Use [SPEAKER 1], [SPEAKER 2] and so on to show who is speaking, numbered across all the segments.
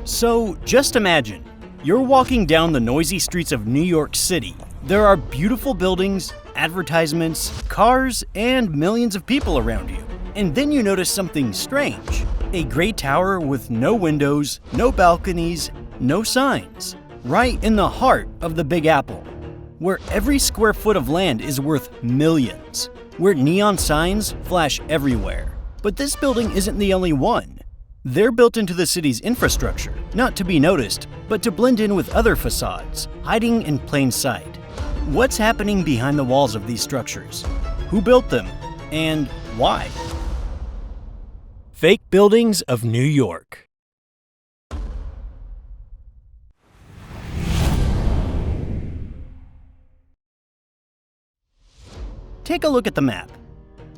[SPEAKER 1] So just imagine, you're walking down the noisy streets of New York City. There are beautiful buildings, advertisements, cars, and millions of people around you. And then you notice something strange. A gray tower with no windows, no balconies, no signs. Right in the heart of the Big Apple, where every square foot of land is worth millions. Where neon signs flash everywhere. But this building isn't the only one. They're built into the city's infrastructure, not to be noticed, but to blend in with other facades, hiding in plain sight. What's happening behind the walls of these structures? Who built them? And why? Fake buildings of New York. Take a look at the map.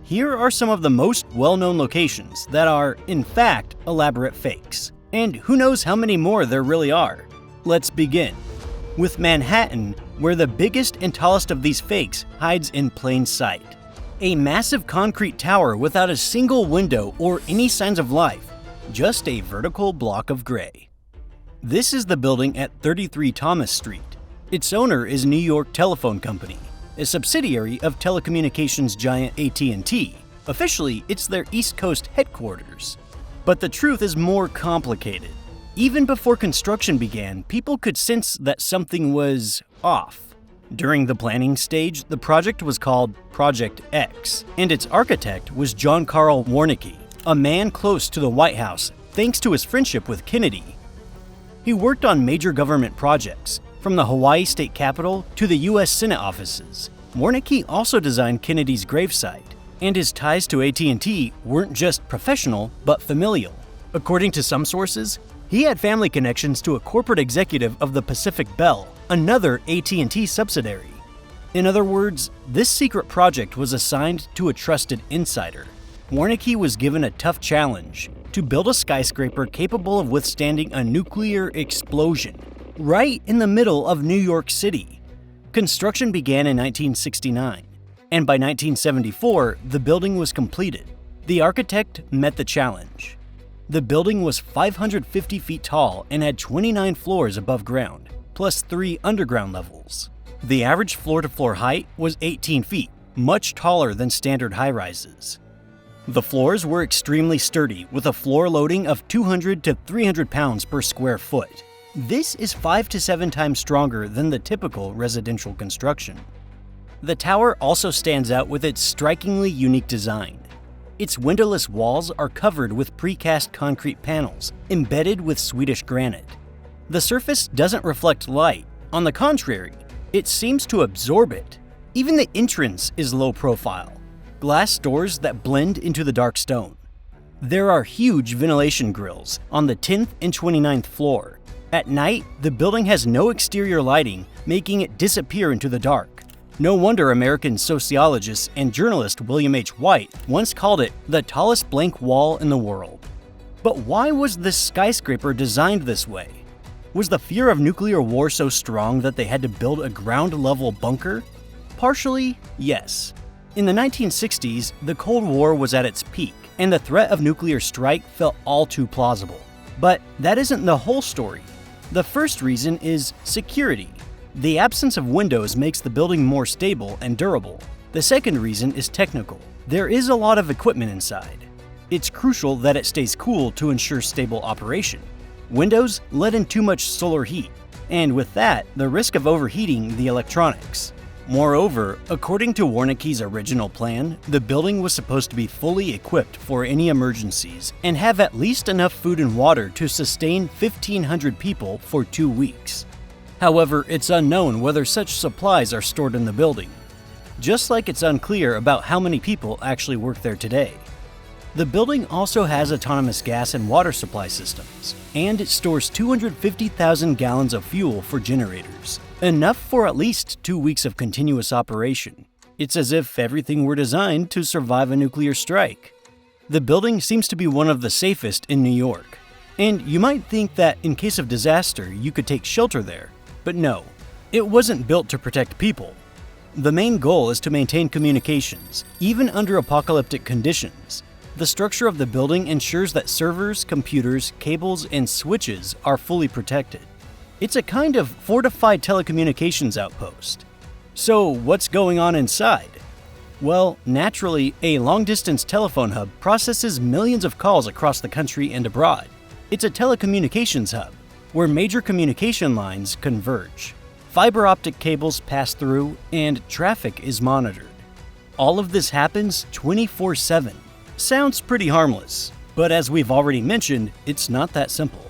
[SPEAKER 1] Here are some of the most well-known locations that are, in fact, elaborate fakes. And who knows how many more there really are. Let's begin with Manhattan, where the biggest and tallest of these fakes hides in plain sight. A massive concrete tower without a single window or any signs of life, just a vertical block of gray. This is the building at 33 Thomas Street. Its owner is New York Telephone Company, a subsidiary of telecommunications giant AT&T. Officially, it's their East Coast headquarters. But the truth is more complicated. Even before construction began, people could sense that something was off. During the planning stage, the project was called Project X, and its architect was John Carl Warnecke, a man close to the White House thanks to his friendship with Kennedy. He worked on major government projects, from the Hawaii State Capitol to the U.S. Senate offices. Warnecke also designed Kennedy's gravesite, and his ties to AT&T weren't just professional, but familial. According to some sources, he had family connections to a corporate executive of the Pacific Bell, another AT&T subsidiary. In other words, this secret project was assigned to a trusted insider. Warnecke was given a tough challenge to build a skyscraper capable of withstanding a nuclear explosion, right in the middle of New York City. Construction began in 1969, and by 1974, the building was completed. The architect met the challenge. The building was 550 feet tall and had 29 floors above ground, plus 3 underground levels. The average floor-to-floor height was 18 feet, much taller than standard high-rises. The floors were extremely sturdy, with a floor loading of 200 to 300 pounds per square foot. This is 5 to 7 times stronger than the typical residential construction. The tower also stands out with its strikingly unique design. Its windowless walls are covered with precast concrete panels, embedded with Swedish granite. The surface doesn't reflect light. On the contrary, it seems to absorb it. Even the entrance is low profile, glass doors that blend into the dark stone. There are huge ventilation grills on the 10th and 29th floor. At night, the building has no exterior lighting, making it disappear into the dark. No wonder American sociologist and journalist William H. White once called it the tallest blank wall in the world. But why was this skyscraper designed this way? Was the fear of nuclear war so strong that they had to build a ground-level bunker? Partially, yes. In the 1960s, the Cold War was at its peak, and the threat of nuclear strike felt all too plausible. But that isn't the whole story. The first reason is security. The absence of windows makes the building more stable and durable. The second reason is technical. There is a lot of equipment inside. It's crucial that it stays cool to ensure stable operation. Windows let in too much solar heat, and with that, the risk of overheating the electronics. Moreover, according to Warnecke's original plan, the building was supposed to be fully equipped for any emergencies and have at least enough food and water to sustain 1,500 people for 2 weeks. However, it's unknown whether such supplies are stored in the building, just like it's unclear about how many people actually work there today. The building also has autonomous gas and water supply systems, and it stores 250,000 gallons of fuel for generators, enough for at least 2 weeks of continuous operation. It's as if everything were designed to survive a nuclear strike. The building seems to be one of the safest in New York, and you might think that in case of disaster you could take shelter there, but no, it wasn't built to protect people. The main goal is to maintain communications, even under apocalyptic conditions. The structure of the building ensures that servers, computers, cables, and switches are fully protected. It's a kind of fortified telecommunications outpost. So what's going on inside? Well, naturally, a long-distance telephone hub processes millions of calls across the country and abroad. It's a telecommunications hub, where major communication lines converge. Fiber optic cables pass through, and traffic is monitored. All of this happens 24/7. Sounds pretty harmless, but as we've already mentioned, it's not that simple.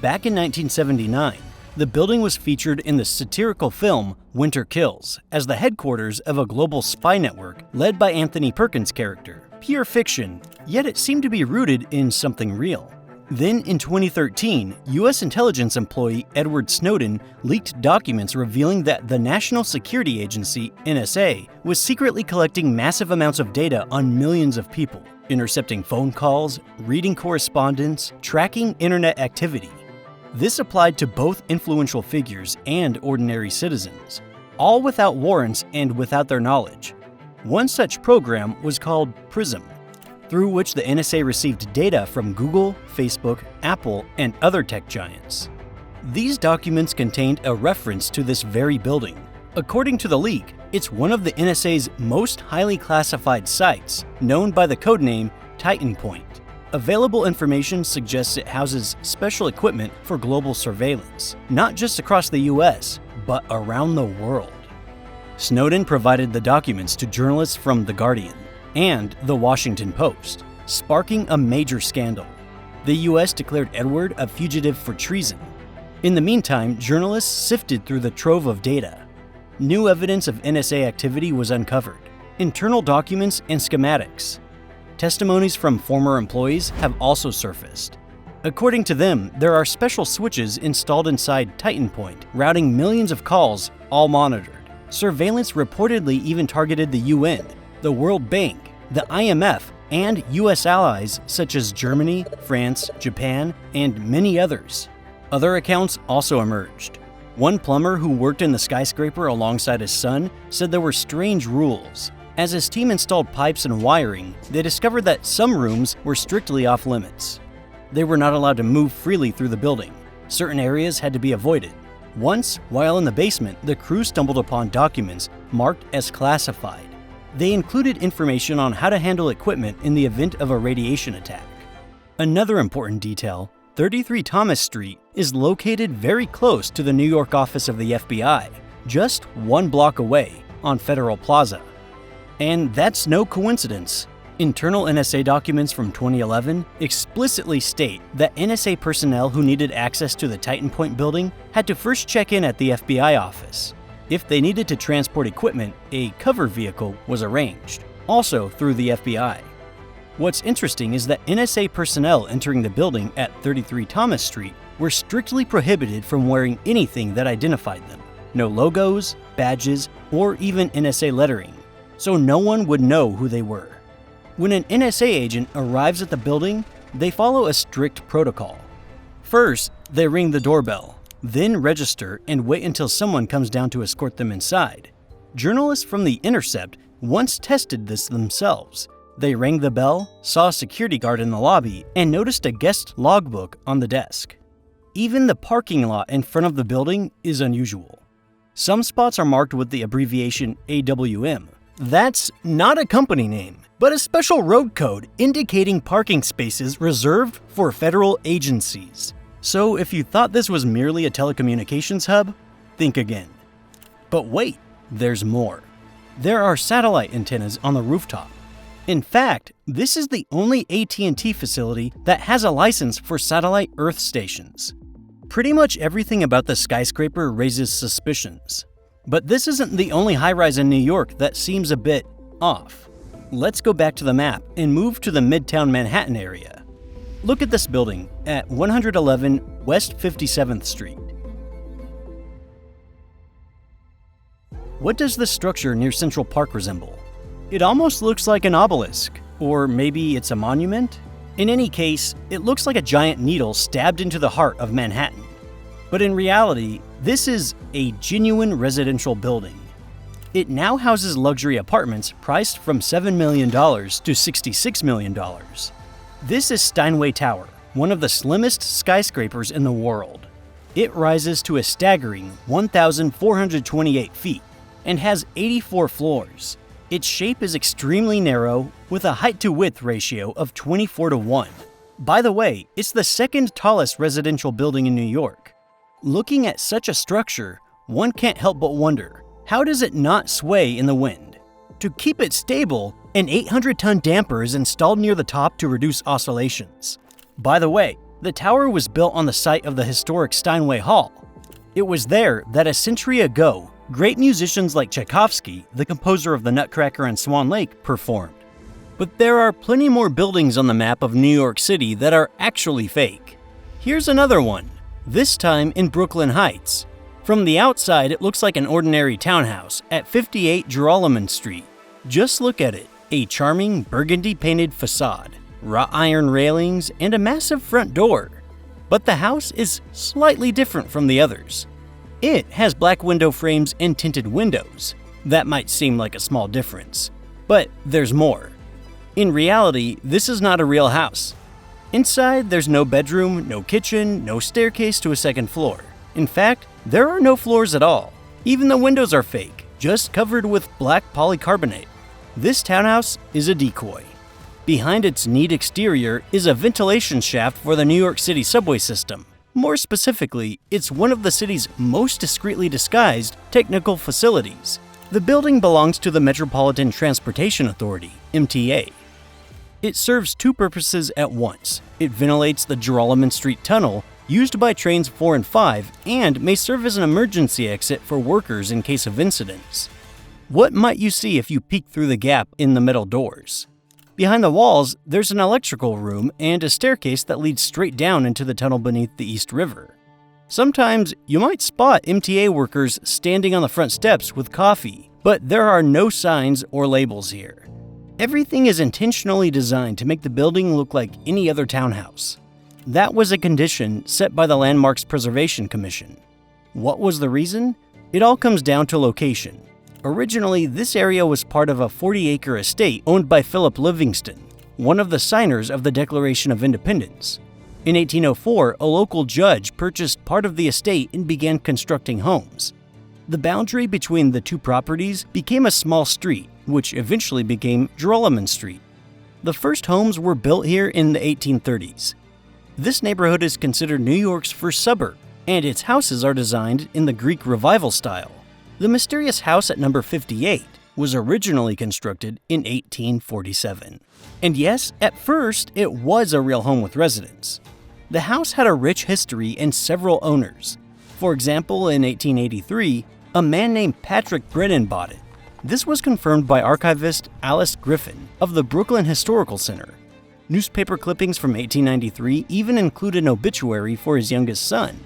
[SPEAKER 1] Back in 1979, the building was featured in the satirical film Winter Kills as the headquarters of a global spy network led by Anthony Perkins' character. Pure fiction, yet it seemed to be rooted in something real. Then in 2013, US intelligence employee Edward Snowden leaked documents revealing that the National Security Agency, NSA, was secretly collecting massive amounts of data on millions of people, intercepting phone calls, reading correspondence, tracking internet activity. This applied to both influential figures and ordinary citizens, all without warrants and without their knowledge. One such program was called PRISM, through which the NSA received data from Google, Facebook, Apple, and other tech giants. These documents contained a reference to this very building. According to the leak, it's one of the NSA's most highly classified sites, known by the codename Titan Point. Available information suggests it houses special equipment for global surveillance, not just across the US, but around the world. Snowden provided the documents to journalists from The Guardian and The Washington Post, sparking a major scandal. The US declared Edward a fugitive for treason. In the meantime, journalists sifted through the trove of data. New evidence of NSA activity was uncovered, internal documents and schematics. Testimonies from former employees have also surfaced. According to them, there are special switches installed inside Titan Point, routing millions of calls, all monitored. Surveillance reportedly even targeted the UN, the World Bank, the IMF, and US allies such as Germany, France, Japan, and many others. Other accounts also emerged. One plumber who worked in the skyscraper alongside his son said there were strange rules. As his team installed pipes and wiring, they discovered that some rooms were strictly off limits. They were not allowed to move freely through the building. Certain areas had to be avoided. Once, while in the basement, the crew stumbled upon documents marked as classified. They included information on how to handle equipment in the event of a radiation attack. Another important detail, 33 Thomas Street is located very close to the New York office of the FBI, just 1 block away on Federal Plaza. And that's no coincidence. Internal NSA documents from 2011 explicitly state that NSA personnel who needed access to the Titan Point building had to first check in at the FBI office. If they needed to transport equipment, a cover vehicle was arranged, also through the FBI. What's interesting is that NSA personnel entering the building at 33 Thomas Street were strictly prohibited from wearing anything that identified them. No logos, badges, or even NSA lettering, so no one would know who they were. When an NSA agent arrives at the building, they follow a strict protocol. First, they ring the doorbell, then register and wait until someone comes down to escort them inside. Journalists from The Intercept once tested this themselves. They rang the bell, saw a security guard in the lobby, and noticed a guest logbook on the desk. Even the parking lot in front of the building is unusual. Some spots are marked with the abbreviation AWM. That's not a company name, but a special road code indicating parking spaces reserved for federal agencies. So if you thought this was merely a telecommunications hub, think again. But wait, there's more. There are satellite antennas on the rooftop. In fact, this is the only AT&T facility that has a license for satellite Earth stations. Pretty much everything about the skyscraper raises suspicions. But this isn't the only high-rise in New York that seems a bit off. Let's go back to the map and move to the Midtown Manhattan area. Look at this building at 111 West 57th Street. What does this structure near Central Park resemble? It almost looks like an obelisk, or maybe it's a monument? In any case, it looks like a giant needle stabbed into the heart of Manhattan. But in reality, this is a genuine residential building. It now houses luxury apartments priced from $7 million to $66 million. This is Steinway Tower, one of the slimmest skyscrapers in the world. It rises to a staggering 1,428 feet and has 84 floors. Its shape is extremely narrow with a height-to-width ratio of 24:1. By the way, it's the second tallest residential building in New York. Looking at such a structure, one can't help but wonder, how does it not sway in the wind? To keep it stable, an 800-ton damper is installed near the top to reduce oscillations. By the way, the tower was built on the site of the historic Steinway Hall. It was there that a century ago, great musicians like Tchaikovsky, the composer of the Nutcracker and Swan Lake, performed. But there are plenty more buildings on the map of New York City that are actually fake. Here's another one, this time in Brooklyn Heights. From the outside, it looks like an ordinary townhouse at 58 Joralemon Street. Just look at it, a charming burgundy-painted facade, wrought iron railings, and a massive front door. But the house is slightly different from the others. It has black window frames and tinted windows. That might seem like a small difference, but there's more. In reality, this is not a real house. Inside, there's no bedroom, no kitchen, no staircase to a second floor. In fact, there are no floors at all. Even the windows are fake, just covered with black polycarbonate. This townhouse is a decoy. Behind its neat exterior is a ventilation shaft for the New York City subway system. More specifically, it's one of the city's most discreetly disguised technical facilities. The building belongs to the Metropolitan Transportation Authority, MTA. It serves two purposes at once. It ventilates the Joralemon Street Tunnel, used by trains 4 and 5, and may serve as an emergency exit for workers in case of incidents. What might you see if you peek through the gap in the metal doors? Behind the walls, there's an electrical room and a staircase that leads straight down into the tunnel beneath the East River. Sometimes you might spot MTA workers standing on the front steps with coffee, but there are no signs or labels here. Everything is intentionally designed to make the building look like any other townhouse. That was a condition set by the Landmarks Preservation Commission. What was the reason? It all comes down to location. Originally, this area was part of a 40-acre estate owned by Philip Livingston, one of the signers of the Declaration of Independence. In 1804, a local judge purchased part of the estate and began constructing homes. The boundary between the two properties became a small street, which eventually became Joralemon Street. The first homes were built here in the 1830s. This neighborhood is considered New York's first suburb, and its houses are designed in the Greek Revival style. The mysterious house at number 58 was originally constructed in 1847. And yes, at first, it was a real home with residents. The house had a rich history and several owners. For example, in 1883, a man named Patrick Brennan bought it. This was confirmed by archivist Alice Griffin of the Brooklyn Historical Center. Newspaper clippings from 1893 even include an obituary for his youngest son.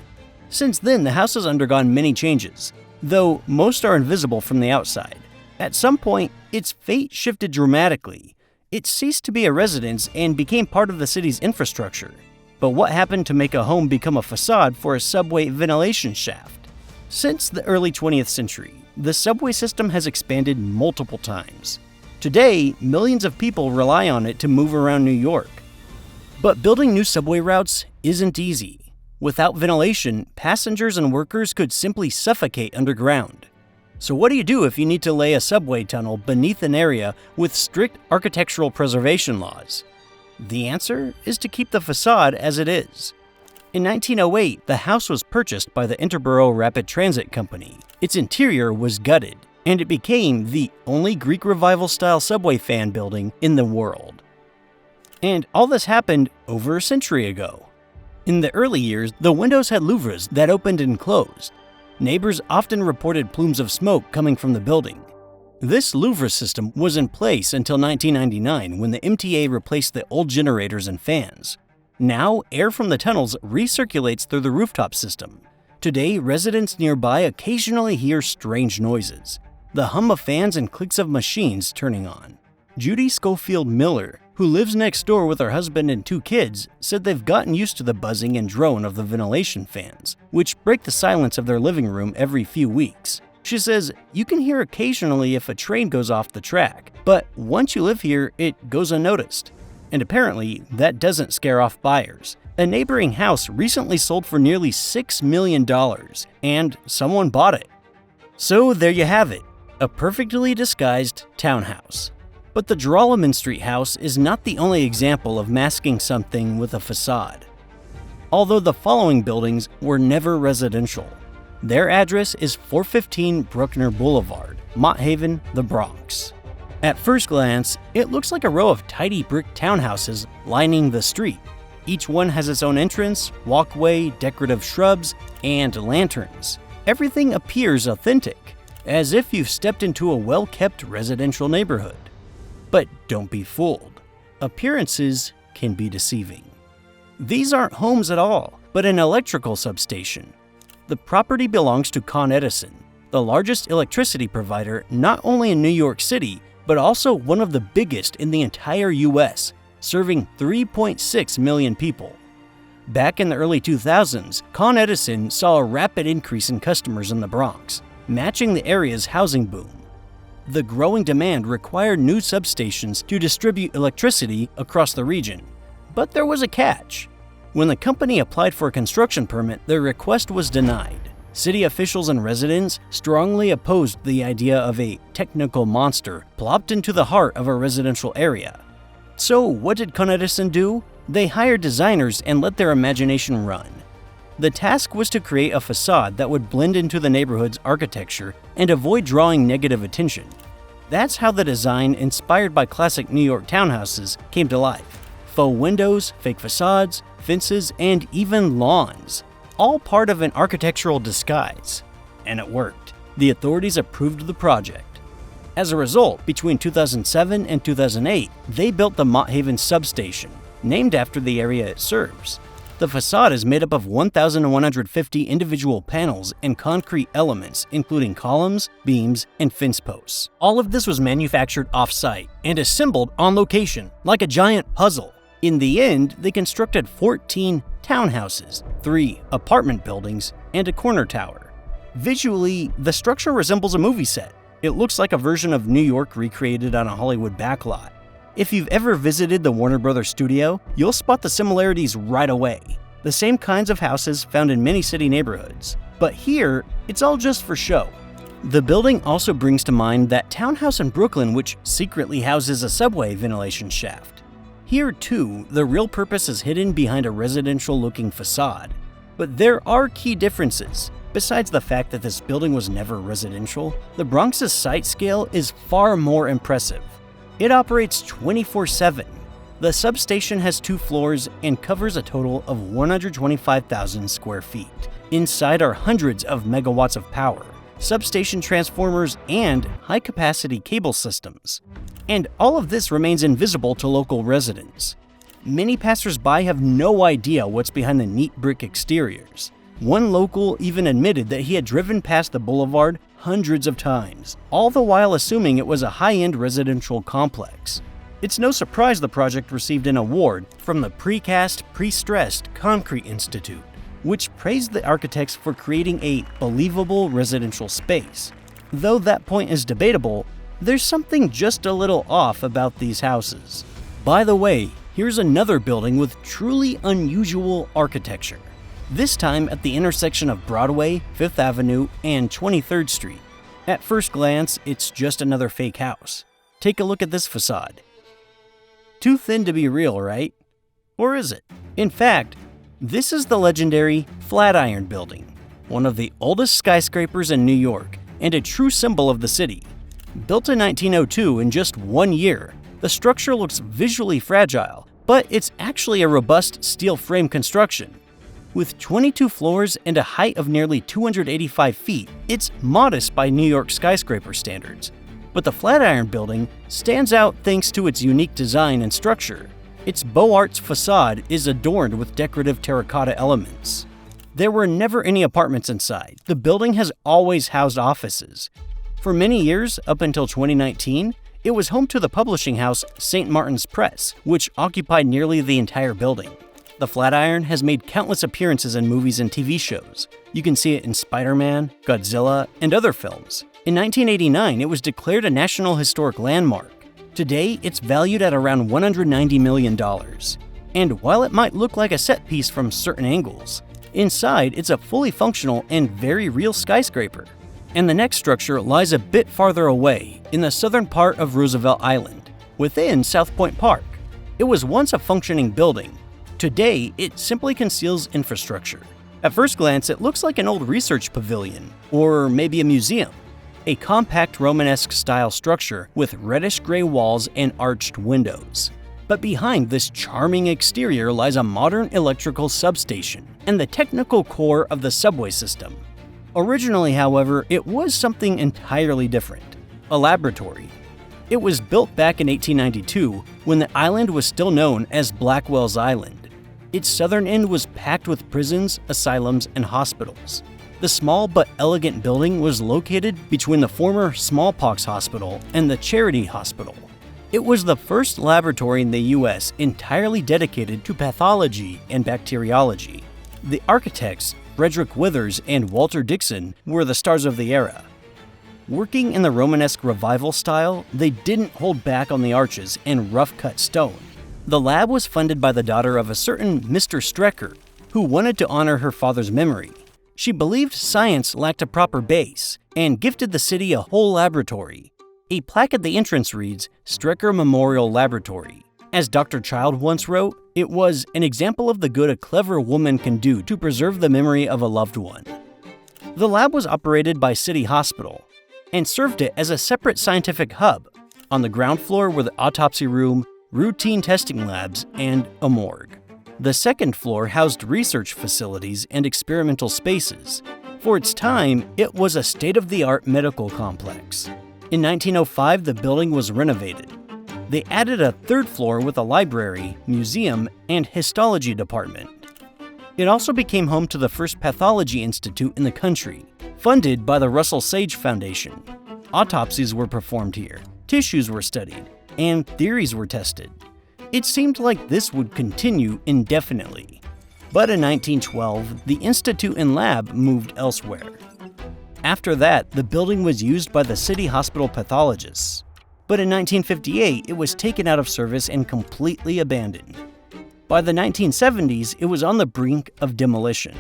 [SPEAKER 1] Since then, the house has undergone many changes, though most are invisible from the outside. At some point, its fate shifted dramatically. It ceased to be a residence and became part of the city's infrastructure. But what happened to make a home become a facade for a subway ventilation shaft? Since the early 20th century, the subway system has expanded multiple times. Today, millions of people rely on it to move around New York. But building new subway routes isn't easy. Without ventilation, passengers and workers could simply suffocate underground. So what do you do if you need to lay a subway tunnel beneath an area with strict architectural preservation laws? The answer is to keep the facade as it is. In 1908, the house was purchased by the Interborough Rapid Transit Company. Its interior was gutted, and it became the only Greek Revival-style subway fan building in the world. And all this happened over a century ago. In the early years, the windows had louvres that opened and closed. Neighbors often reported plumes of smoke coming from the building. This louvre system was in place until 1999 when the MTA replaced the old generators and fans. Now, air from the tunnels recirculates through the rooftop system. Today, residents nearby occasionally hear strange noises, the hum of fans and clicks of machines turning on. Judy Schofield Miller, who lives next door with her husband and 2 kids, said they've gotten used to the buzzing and drone of the ventilation fans, which break the silence of their living room every few weeks. She says you can hear occasionally if a train goes off the track, but once you live here, it goes unnoticed. And apparently, that doesn't scare off buyers. A neighboring house recently sold for nearly $6 million, and someone bought it. So there you have it, a perfectly disguised townhouse. But the Joralemon Street house is not the only example of masking something with a facade. Although the following buildings were never residential. Their address is 415 Bruckner Boulevard, Mott Haven, the Bronx. At first glance, it looks like a row of tidy brick townhouses lining the street. Each one has its own entrance, walkway, decorative shrubs, and lanterns. Everything appears authentic, as if you've stepped into a well-kept residential neighborhood. But don't be fooled. Appearances can be deceiving. These aren't homes at all, but an electrical substation. The property belongs to Con Edison, the largest electricity provider not only in New York City, but also one of the biggest in the entire US, serving 3.6 million people. Back in the early 2000s, Con Edison saw a rapid increase in customers in the Bronx, matching the area's housing boom. The growing demand required new substations to distribute electricity across the region. But there was a catch. When the company applied for a construction permit, their request was denied. City officials and residents strongly opposed the idea of a technical monster plopped into the heart of a residential area. So what did Con Edison do? They hired designers and let their imagination run. The task was to create a facade that would blend into the neighborhood's architecture and avoid drawing negative attention. That's how the design, inspired by classic New York townhouses, came to life. Faux windows, fake facades, fences, and even lawns. All part of an architectural disguise. And it worked. The authorities approved the project. As a result, between 2007 and 2008, they built the Mott Haven substation, named after the area it serves. The facade is made up of 1,150 individual panels and concrete elements, including columns, beams, and fence posts. All of this was manufactured off-site and assembled on location, like a giant puzzle. In the end, they constructed 14 townhouses, 3 apartment buildings, and a corner tower. Visually, the structure resembles a movie set. It looks like a version of New York recreated on a Hollywood backlot. If you've ever visited the Warner Brothers studio, you'll spot the similarities right away. The same kinds of houses found in many city neighborhoods. But here, it's all just for show. The building also brings to mind that townhouse in Brooklyn which secretly houses a subway ventilation shaft. Here too, the real purpose is hidden behind a residential-looking facade. But there are key differences. Besides the fact that this building was never residential, the Bronx's site scale is far more impressive. It operates 24/7. The substation has 2 floors and covers a total of 125,000 square feet. Inside are hundreds of megawatts of power, substation transformers, and high-capacity cable systems. And all of this remains invisible to local residents. Many passers-by have no idea what's behind the neat brick exteriors. One local even admitted that he had driven past the boulevard hundreds of times, all the while assuming it was a high-end residential complex. It's no surprise the project received an award from the Precast Pre-Stressed Concrete Institute, which praised the architects for creating a believable residential space. Though that point is debatable, there's something just a little off about these houses. By the way, here's another building with truly unusual architecture. This time at the intersection of Broadway, 5th Avenue, and 23rd Street. At first glance, it's just another fake house. Take a look at this facade. Too thin to be real, right? Or is it? In fact, this is the legendary Flatiron Building, one of the oldest skyscrapers in New York and a true symbol of the city. Built in 1902 in just 1 year, the structure looks visually fragile, but it's actually a robust steel frame construction. With 22 floors and a height of nearly 285 feet, it's modest by New York skyscraper standards. But the Flatiron Building stands out thanks to its unique design and structure. Its Beaux-Arts facade is adorned with decorative terracotta elements. There were never any apartments inside. The building has always housed offices. For many years, up until 2019, it was home to the publishing house St. Martin's Press, which occupied nearly the entire building. The Flatiron has made countless appearances in movies and TV shows. You can see it in Spider-Man, Godzilla, and other films. In 1989, it was declared a National Historic Landmark. Today, it's valued at around $190 million. And while it might look like a set piece from certain angles, inside it's a fully functional and very real skyscraper. And the next structure lies a bit farther away, in the southern part of Roosevelt Island, within South Point Park. It was once a functioning building. Today, it simply conceals infrastructure. At first glance, it looks like an old research pavilion, or maybe a museum. A compact Romanesque style structure with reddish-gray walls and arched windows. But behind this charming exterior lies a modern electrical substation and the technical core of the subway system. Originally, however, it was something entirely different: a laboratory. It was built back in 1892 when the island was still known as Blackwell's Island. Its southern end was packed with prisons, asylums, and hospitals. The small but elegant building was located between the former smallpox hospital and the Charity Hospital. It was the first laboratory in the U.S. entirely dedicated to pathology and bacteriology. The architects, Frederick Withers and Walter Dixon, were the stars of the era. Working in the Romanesque revival style, they didn't hold back on the arches and rough-cut stone. The lab was funded by the daughter of a certain Mr. Strecker, who wanted to honor her father's memory. She believed science lacked a proper base and gifted the city a whole laboratory. A plaque at the entrance reads, Strecker Memorial Laboratory. As Dr. Child once wrote, it was an example of the good a clever woman can do to preserve the memory of a loved one. The lab was operated by City Hospital and served it as a separate scientific hub. On the ground floor were the autopsy room, routine testing labs, and a morgue. The second floor housed research facilities and experimental spaces. For its time, it was a state-of-the-art medical complex. In 1905, the building was renovated. They added a third floor with a library, museum, and histology department. It also became home to the first pathology institute in the country, funded by the Russell Sage Foundation. Autopsies were performed here, tissues were studied, and theories were tested. It seemed like this would continue indefinitely. But in 1912, the institute and lab moved elsewhere. After that, the building was used by the City Hospital pathologists. But in 1958, it was taken out of service and completely abandoned. By the 1970s, it was on the brink of demolition.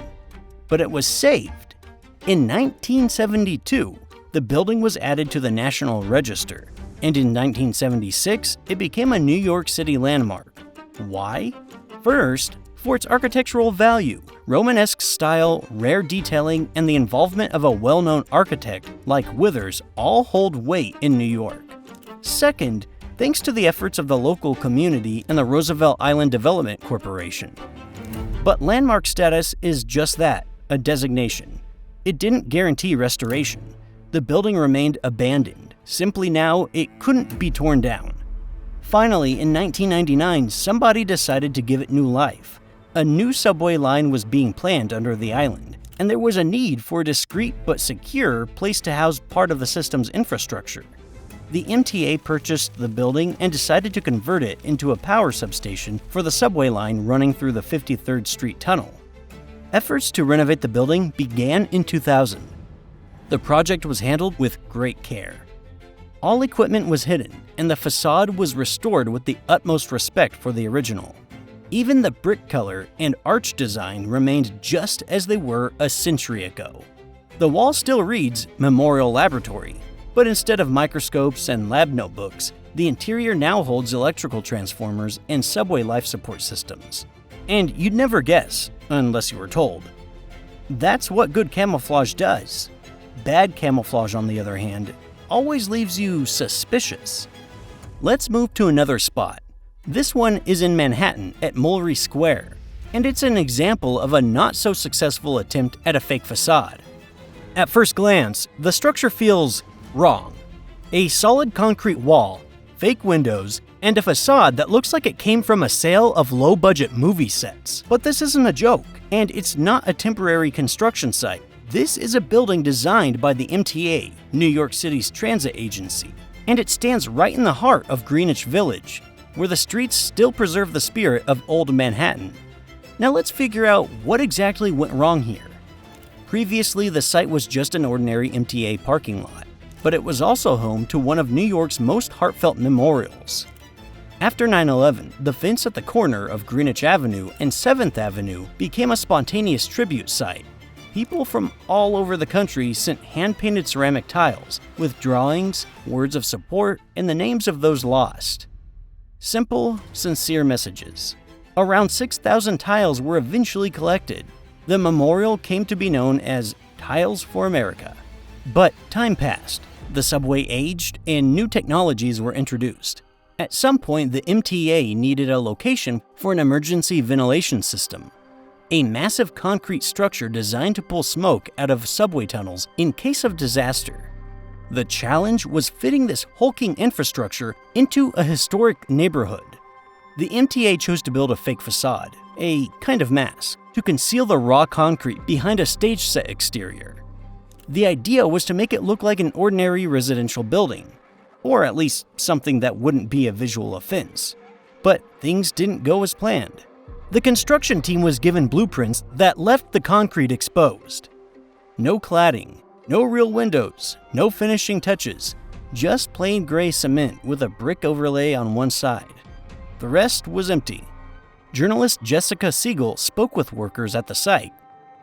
[SPEAKER 1] But it was saved. In 1972, the building was added to the National Register, and in 1976, it became a New York City landmark. Why? First, for its architectural value, Romanesque style, rare detailing, and the involvement of a well-known architect like Withers all hold weight in New York. Second, thanks to the efforts of the local community and the Roosevelt Island Development Corporation. But landmark status is just that, a designation. It didn't guarantee restoration. The building remained abandoned. Simply now, it couldn't be torn down. Finally, in 1999, somebody decided to give it new life. A new subway line was being planned under the island, and there was a need for a discreet but secure place to house part of the system's infrastructure. The MTA purchased the building and decided to convert it into a power substation for the subway line running through the 53rd Street Tunnel. Efforts to renovate the building began in 2000. The project was handled with great care. All equipment was hidden, and the facade was restored with the utmost respect for the original. Even the brick color and arch design remained just as they were a century ago. The wall still reads Memorial Laboratory, but instead of microscopes and lab notebooks, the interior now holds electrical transformers and subway life support systems. And you'd never guess, unless you were told. That's what good camouflage does. Bad camouflage, on the other hand, always leaves you suspicious. Let's move to another spot. This one is in Manhattan at Mulberry Square, and it's an example of a not-so-successful attempt at a fake facade. At first glance, the structure feels wrong. A solid concrete wall, fake windows, and a facade that looks like it came from a sale of low-budget movie sets. But this isn't a joke, and it's not a temporary construction site. This is a building designed by the MTA, New York City's transit agency, and it stands right in the heart of Greenwich Village, where the streets still preserve the spirit of old Manhattan. Now let's figure out what exactly went wrong here. Previously, the site was just an ordinary MTA parking lot, but it was also home to one of New York's most heartfelt memorials. After 9/11, the fence at the corner of Greenwich Avenue and 7th Avenue became a spontaneous tribute site. People from all over the country sent hand-painted ceramic tiles with drawings, words of support, and the names of those lost. Simple, sincere messages. Around 6,000 tiles were eventually collected. The memorial came to be known as Tiles for America. But time passed, the subway aged, and new technologies were introduced. At some point, the MTA needed a location for an emergency ventilation system, a massive concrete structure designed to pull smoke out of subway tunnels in case of disaster. The challenge was fitting this hulking infrastructure into a historic neighborhood. The MTA chose to build a fake facade, a kind of mask, to conceal the raw concrete behind a stage set exterior. The idea was to make it look like an ordinary residential building, or at least something that wouldn't be a visual offense. But things didn't go as planned. The construction team was given blueprints that left the concrete exposed. No cladding, no real windows, no finishing touches, just plain gray cement with a brick overlay on one side. The rest was empty. Journalist Jessica Siegel spoke with workers at the site.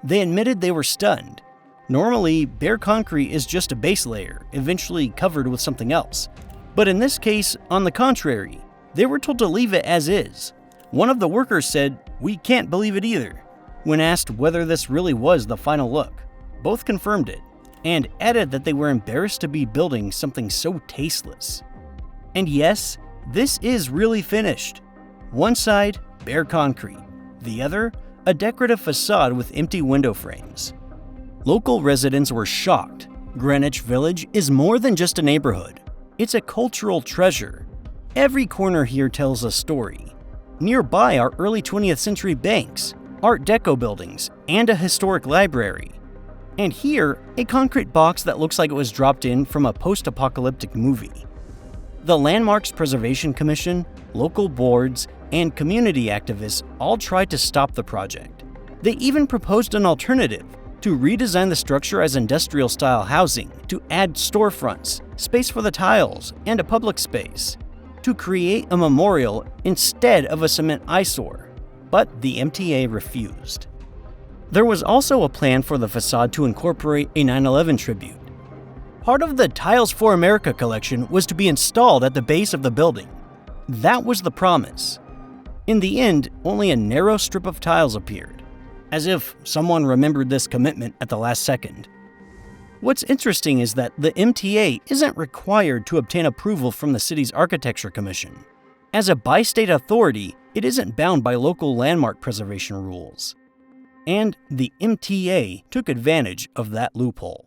[SPEAKER 1] They admitted they were stunned. Normally, bare concrete is just a base layer, eventually covered with something else. But in this case, on the contrary, they were told to leave it as is. One of the workers said, "We can't believe it either," when asked whether this really was the final look. Both confirmed it, and added that they were embarrassed to be building something so tasteless. And yes, this is really finished. One side, bare concrete. The other, a decorative facade with empty window frames. Local residents were shocked. Greenwich Village is more than just a neighborhood. It's a cultural treasure. Every corner here tells a story. Nearby are early 20th century banks, Art Deco buildings, and a historic library. And here, a concrete box that looks like it was dropped in from a post-apocalyptic movie. The Landmarks Preservation Commission, local boards, and community activists all tried to stop the project. They even proposed an alternative: to redesign the structure as industrial-style housing, to add storefronts, space for the tiles, and a public space, to create a memorial instead of a cement eyesore. But the MTA refused. There was also a plan for the facade to incorporate a 9/11 tribute. Part of the Tiles for America collection was to be installed at the base of the building. That was the promise. In the end, only a narrow strip of tiles appeared, as if someone remembered this commitment at the last second. What's interesting is that the MTA isn't required to obtain approval from the city's Architecture Commission. As a bi-state authority, it isn't bound by local landmark preservation rules. And the MTA took advantage of that loophole.